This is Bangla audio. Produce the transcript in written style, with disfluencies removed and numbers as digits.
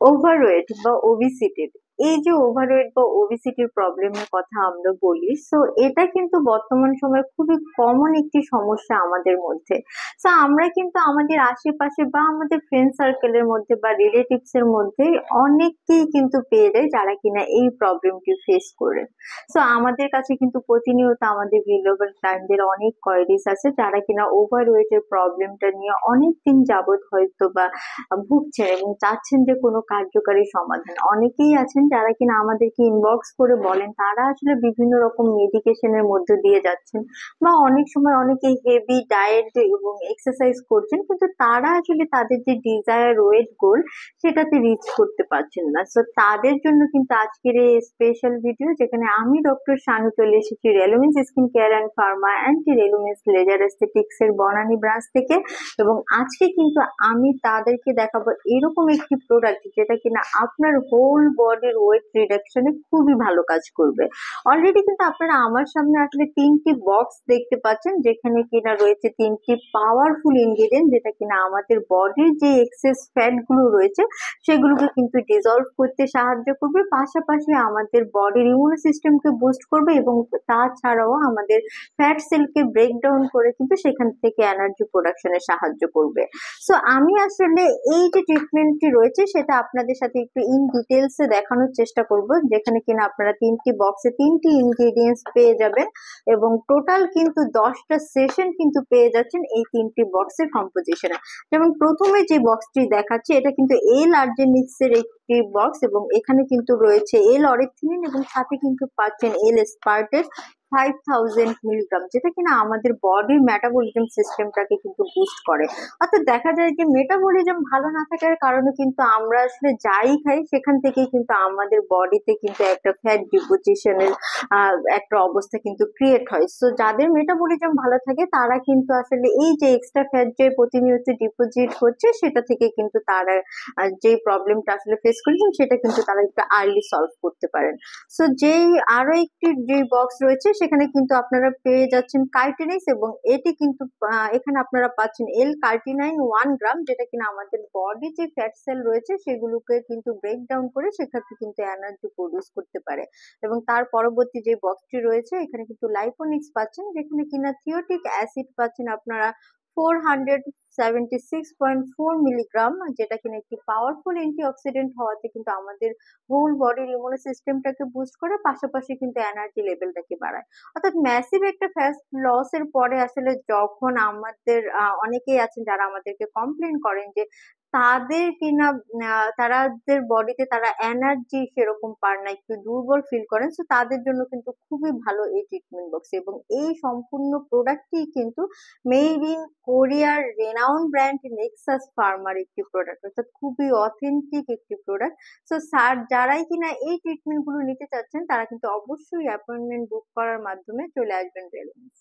ওভারওয়েট বা ওবিসিটির, এই যে ওভারওয়েট বা ওবিসিটির প্রবলেমের কথা আমরা বলি, সো এটা কিন্তু বর্তমান সময়ে খুবই কমন একটি সমস্যা আমাদের মধ্যে। সো আমরা কিন্তু আমাদের আশেপাশে বা আমাদের ফ্রেন্ড সার্কেলের মধ্যে বা রিলেটিভস এর মধ্যে অনেককেই কিন্তু পেয়ে যায় যারা কিনা এই প্রবলেমটি ফেস করে। সো আমাদের কাছে কিন্তু প্রতিনিয়ত আমাদের ভ্যালুয়েবল ক্লায়েন্টদের অনেক কোয়ারিজ আছে যারা কিনা ওভারওয়েটের প্রবলেমটা নিয়ে অনেক দিন যাবত হয়তো বা ভুগছেন এবং চাচ্ছেন যে কোনো কার্যকারী সমাধান। অনেকেই আছেন যারা কিনা আমাদেরকে ইনবক্স করে বলেন তারা আসলে বিভিন্ন রকম মেডিকেশনের মধ্য দিয়ে যাচ্ছেন, বা অনেক সময় অনেকে হেভি ডায়েট এবং এক্সারসাইজ করছেন, কিন্তু তারা আসলে তাদের যে ডিজায়ার ওয়েট গোল সেটাতে রিচ করতে পারছেন না। সো তাদের জন্য কিন্তু আজকের এই স্পেশাল ভিডিও, যেখানে আমি ডক্টর শানু চলে এসেছি Relumens skin care and pharma anti Relumens laser aesthetics এর বনানী ব্রাঞ্চ থেকে। এবং আজকে কিন্তু আমি তাদেরকে দেখাবো এরকম একটি প্রোডাক্ট যেটা কিনা আপনার হোল বডির ওয়েট রিডাকশনে খুবই ভালো কাজ করবে। অলরেডি কিন্তু আপনারা আমার সামনে আসলে তিনটি বক্স দেখতে পাচ্ছেন, যেখানে কিনা রয়েছে তিনটি পাওয়ারফুল ইনগ্রেডিয়েন্ট, যেটা কিনা আমাদের বডির যে এক্সেস ফ্যাট গুলো রয়েছে সেগুলোকে কিন্তু ডিজলভ করতে সাহায্য করবে, পাশাপাশি আমাদের বডির ইমিউন সিস্টেমকে বুস্ট করবে, এবং তাছাড়াও আমাদের ফ্যাট সেলকে ব্রেকডাউন করে কিন্তু সেখান থেকে এনার্জি প্রোডাকশনে সাহায্য করবে। সো আমি আসলে এই যে ট্রিটমেন্টটি রয়েছে সেটা আপনাদের সাথে একটু ইন ডিটেলসে দেখানোর চেষ্টা করব, যেখানে কিনা আপনারা তিনটি বক্সে তিনটি ইনগ্রেডিয়েন্টস পেয়ে যাবেন, এবং টোটাল কিন্তু 10টা সেশন কিন্তু পেয়ে যাচ্ছেন এই তিনটি বক্সের কম্পোজিশনে। যেমন প্রথমে যে বক্সটি দেখাচ্ছি এটা কিন্তু এল আর্জেনিক্স এর একটি বক্স, এবং এখানে কিন্তু রয়েছে এল অরিথিনিন এবং সাথে কিন্তু পাচ্ছেন এল স্পার্টের 5000 মিলিগ্রাম, যেটা কিনা আমাদের বডির মেটাবলিজম সিস্টেমটাকে কিন্তু বুস্ট করে। অর্থাৎ দেখা যায় যে মেটাবলিজম ভালো না থাকার কারণে কিন্তু আমরা আসলে যাই খাই সেখান থেকে কিন্তু আমাদের বডিতে কিন্তু একটা ফ্যাট ডিপোজিশনের একটা অবস্থা কিন্তু ক্রিয়েট হয়। সো যাদের মেটাবলিজম ভালো থাকে তারা কিন্তু আসলে এই যে এক্সট্রা ফ্যাট যে প্রতিনিয়ত ডিপোজিট হচ্ছে সেটা থেকে কিন্তু তারা যে প্রবলেমটা আসলে ফেস করেছেন সেটা কিন্তু তারা একটু আর্লি সলভ করতে পারেন। সো যেই আরো একটি যে বক্স রয়েছে সেখানে কিন্তু আপনারা পেয়ে যাচ্ছেন কার্টিনাইস, এবং এটি কিন্তু এখানে আপনারা পাচ্ছেন এল কার্টিনাইন 1 গ্রাম, যেটা কিনা আমাদের বডি যে ফ্যাট সেল রয়েছে সেগুলোকে কিন্তু ব্রেক ডাউন করে সেক্ষেত্রে কিন্তু এনার্জি প্রডিউস করতে পারে। এবং তার পরবর্তী যে বক্সটি রয়েছে এখানে কিন্তু লাইপোনিক্স পাচ্ছেন, যেখানে কিনা থিওটিক অ্যাসিড পাচ্ছেন আপনারা 476.4 মিলিগ্রাম, যেটা কিনা একটি পাওয়ারফুল অ্যান্টিঅক্সিডেন্ট হওয়াতে কিন্তু আমাদের হোল বডির ইমিউন সিস্টেমটাকে বুস্ট করে, পাশাপাশি কিন্তু এনার্জি লেভেলটাকে বাড়ায়। অর্থাৎ ম্যাসিভ একটা ফ্যাট লস এর পরে আসলে যখন আমাদের অনেকেই আছেন যারা আমাদেরকে কমপ্লেন করেন যে তাদের কিনা তাদের বডিতে তারা এনার্জি সেরকম পান না, একটু দুর্বল ফিল করেন, তো তাদের জন্য কিন্তু খুবই ভালো এই ট্রিটমেন্ট বক্স। এবং এই সম্পূর্ণ প্রোডাক্টটি কিন্তু মেড ইন কোরিয়ার রেনাউন্ড ব্র্যান্ড নেক্সাস ফার্মার একটি প্রোডাক্ট, অর্থাৎ খুবই অথেন্টিক একটি প্রোডাক্ট। সো স্যার যারাই কিনা এই ট্রিটমেন্ট গুলো নিতে চাচ্ছেন তারা কিন্তু অবশ্যই অ্যাপয়েন্টমেন্ট বুক করার মাধ্যমে চলে আসবেন রেলুমেন্স।